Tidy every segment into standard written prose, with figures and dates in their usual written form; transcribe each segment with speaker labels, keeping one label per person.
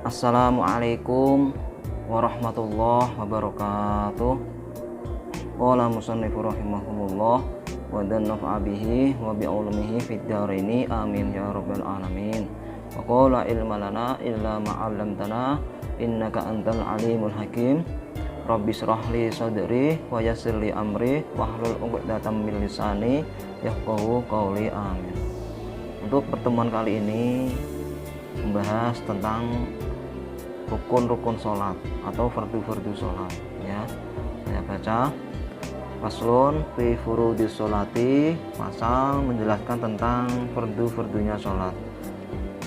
Speaker 1: Assalamualaikum warahmatullahi wabarakatuh. Qala musannifu rahimahumullah wa nafa'a bihi wa bi ulumihi fid dharaini amin ya rabbal alamin. Wa qala ilma lana illa ma 'allamtana innaka antal alimul hakim. Rabbi shrah li sadri wa yassir li amri wahlul 'uqdatam min lisani yafqahu qawli amin. Untuk pertemuan kali ini membahas tentang rukun-rukun sholat atau fardu-fardu sholat ya. Saya baca faslun fi furudis sholati, pasal menjelaskan tentang fardu-fardunya sholat.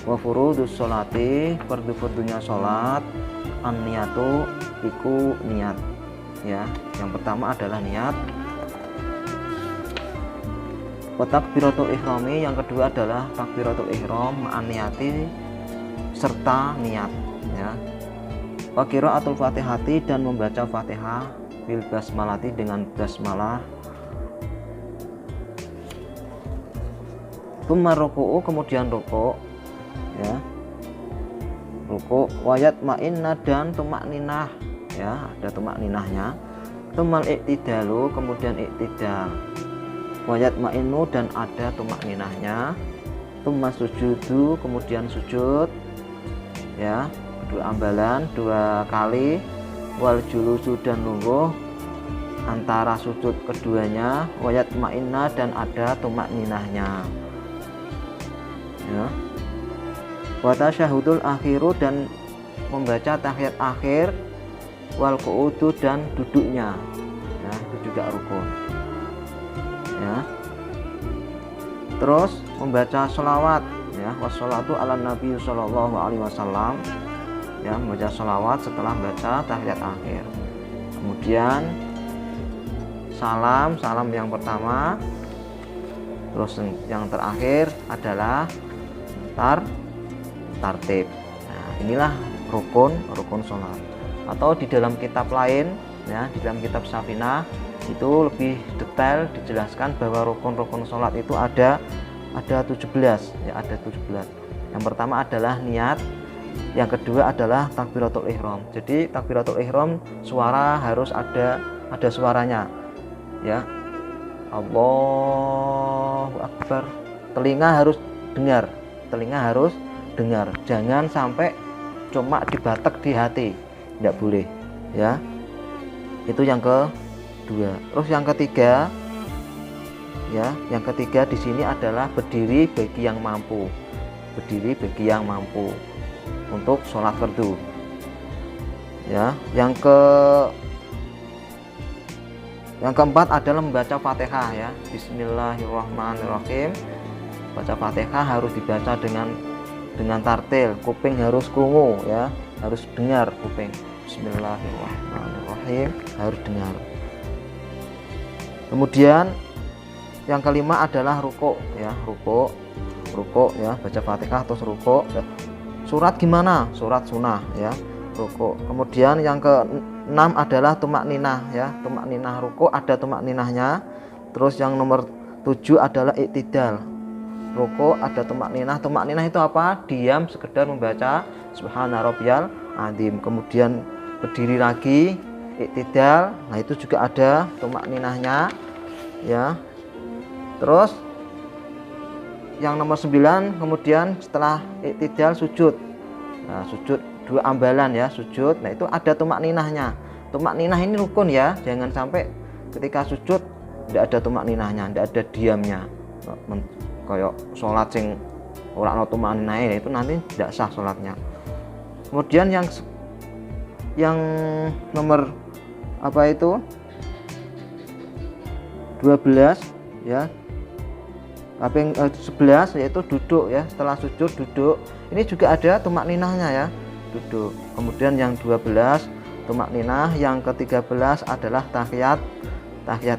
Speaker 1: Wa furudus sholati, fardu-fardunya sholat, an-niyatu iku niat ya. Yang pertama adalah niat. Wa takbiratul ihrami, yang kedua adalah takbiratul ihram ma'an niyati serta niat ya. Wa qiraatul fatihati, dan membaca fatihah bil basmalati dengan basmalah. Tsumma ruku'u, kemudian rukuk ya. Rukuk wayat ma'inna, dan tumak ninah ya, ada tumak ninahnya. Tsummal i'tidalu, kemudian i'tidal. Wayat ma'inu, dan ada tumak ninahnya. Tsumma sujudu, kemudian sujud ya, dua ambalan, dua kali. Wal julusu, dan lungguh antara sujud keduanya. Wayat ma'inna, dan ada tumak ninahnya ya. Wa tasyahudul akhiru, dan membaca tahiyat akhir. Wal qu'udu, dan duduknya ya, itu juga rukun ya. Terus membaca sholawat ya, wassalatu ala nabi sallallahu alaihi wasallam ya, membaca sholawat setelah baca tahiyat akhir. Kemudian salam yang pertama. Terus yang terakhir adalah tartib. Nah, inilah rukun sholat. Atau di dalam kitab lain ya, di dalam kitab Safinah itu lebih detail dijelaskan bahwa rukun sholat itu ada 17 ya, ada 17. Yang pertama adalah niat, yang kedua adalah takbiratul ihram. Jadi takbiratul ihram suara harus ada suaranya ya. Allahu Akbar, telinga harus dengar, jangan sampai cuma dibatek di hati, tidak boleh ya. Itu yang kedua. Terus yang ketiga ya, yang ketiga di sini adalah berdiri bagi yang mampu, untuk sholat fardu ya. Yang keempat adalah membaca Fatihah ya. Bismillahirrahmanirrahim. Baca Fatihah harus dibaca dengan tartil, kuping harus krungu ya, harus dengar kuping. Bismillahirrahmanirrahim, harus dengar. Kemudian yang kelima adalah rukuk ya, rukuk ya, baca Fatihah terus rukuk. Surat gimana? Surat sunnah ya, rukuk. Kemudian yang keenam adalah tumak ninah ya, tumak ninah rukuk ada tumak ninahnya. Terus yang nomor 7 adalah i'tidal. Rukuk ada tumak ninah itu apa? Diam, sekedar membaca subhana rabbiyal azim. Kemudian berdiri lagi, i'tidal. Nah, itu juga ada tumak ninahnya ya. Terus yang nomor 9, kemudian setelah i'tidal sujud. Nah, sujud dua ambalan ya, sujud. Nah, itu ada tumak ninahnya. Tumak ninah ini rukun ya, jangan sampai ketika sujud tidak ada tumak ninahnya, tidak ada diamnya. Kayak sholat sing ora ana tumak ninah, itu nanti tidak sah sholatnya. Kemudian yang nomor apa itu? 12 ya. Kaping 11 yaitu duduk ya, setelah sujud duduk. Ini juga ada tumak ninahnya ya, duduk. Kemudian yang 12 tumak ninah, yang ke-13 adalah tahiyat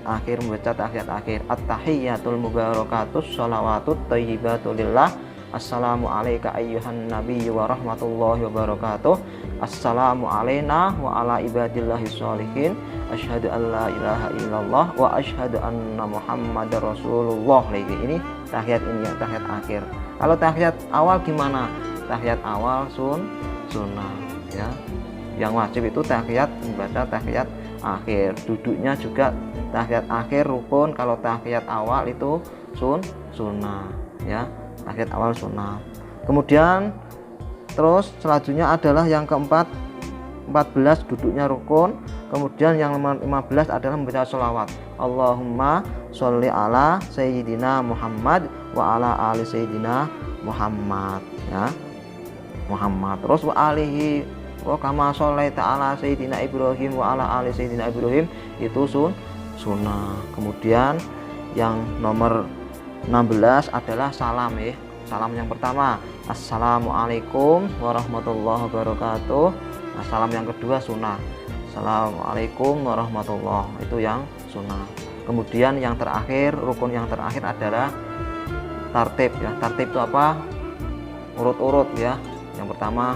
Speaker 1: akhir, membaca tahiyat akhir. At-tahiyyatul mubarakatus shalawatut thayyibatu lillah. Assalamu alayka ayyuhan nabiyyu wa rahmatullahi wa barakatuh. Assalamu alayna wa ala ibadillahis sholihin. Asyhadu an la ilaha illallah wa asyhadu anna muhammadar rasulullah. Ini tahiyat ini ya, tahiyat akhir. Kalau tahiyat awal gimana? Tahiyat awal sunnah ya. Yang wajib itu tahiyat, membaca tahiyat akhir, duduknya juga tahiyat akhir rukun. Kalau tahiyat awal itu sunnah ya, tahiyat awal sunnah. Kemudian terus selanjutnya adalah yang keempat, 14 duduknya rukun. Kemudian yang 15 adalah membaca sholawat. Allahumma sholli ala sayyidina Muhammad wa ala ali sayyidina Muhammad ya, Muhammad. Terus wa alihi wa kama sholaita ala sayyidina Ibrahim wa ala ali sayyidina Ibrahim, itu sunnah. Kemudian yang nomor 16 adalah salam ya. Salam yang pertama, assalamualaikum warahmatullahi wabarakatuh. Nah, salam yang kedua sunnah, assalamualaikum warahmatullahi, itu yang sunnah. Kemudian yang terakhir, rukun yang terakhir adalah tartib ya. Tartib itu apa? Urut-urut ya. Yang pertama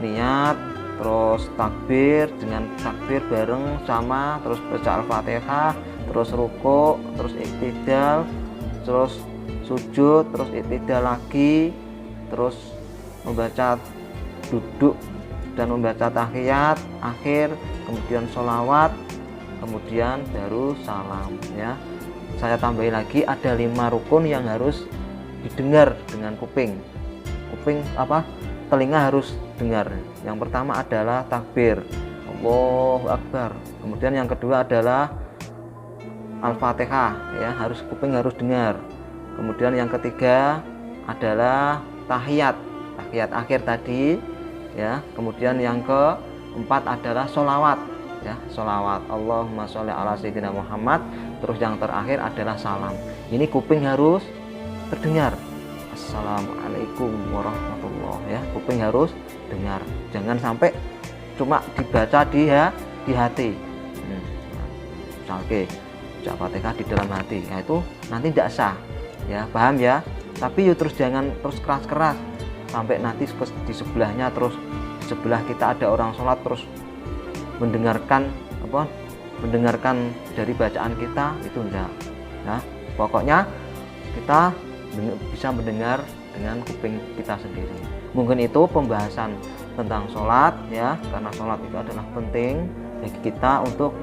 Speaker 1: niat, terus takbir, dengan takbir bareng sama, terus baca Al-Fatihah, terus ruku, terus iktidal, terus sujud, terus iktidal lagi, terus membaca duduk dan membaca tahiyat akhir, kemudian sholawat, kemudian baru salam ya. Saya tambahin lagi, ada 5 rukun yang harus didengar dengan kuping apa, telinga harus dengar. Yang pertama adalah takbir, Allahu Akbar. Kemudian yang kedua adalah Al-Fatihah ya, kuping harus dengar. Kemudian yang ketiga adalah tahiyat akhir tadi ya. Kemudian yang keempat adalah sholawat ya, sholawat Allahumma sholli ala sayyidina Muhammad. Terus yang terakhir adalah salam. Ini kuping harus terdengar. Assalamualaikum warahmatullahi ya, kuping harus dengar. Jangan sampai cuma dibaca di hati. Oke, baca Fatihah di dalam hati, nah itu nanti tidak sah ya, paham ya. Tapi yuk terus jangan terus keras-keras sampai nanti di sebelahnya, terus di sebelah kita ada orang sholat terus mendengarkan dari bacaan kita, itu enggak ya. Pokoknya kita bisa mendengar dengan kuping kita sendiri. Mungkin itu pembahasan tentang sholat ya, karena sholat itu adalah penting bagi kita untuk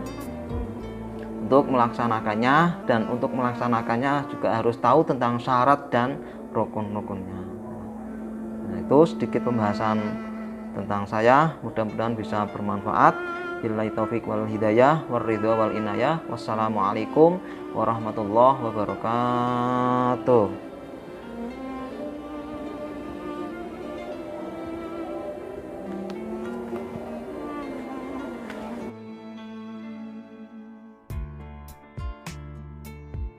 Speaker 1: melaksanakannya, dan untuk melaksanakannya juga harus tahu tentang syarat dan rukun-rukunnya. Nah, itu sedikit pembahasan tentang saya, mudah-mudahan bisa bermanfaat. Billahi taufiq wal hidayah war ridha wal inayah. Wassalamualaikum warahmatullahi wabarakatuh.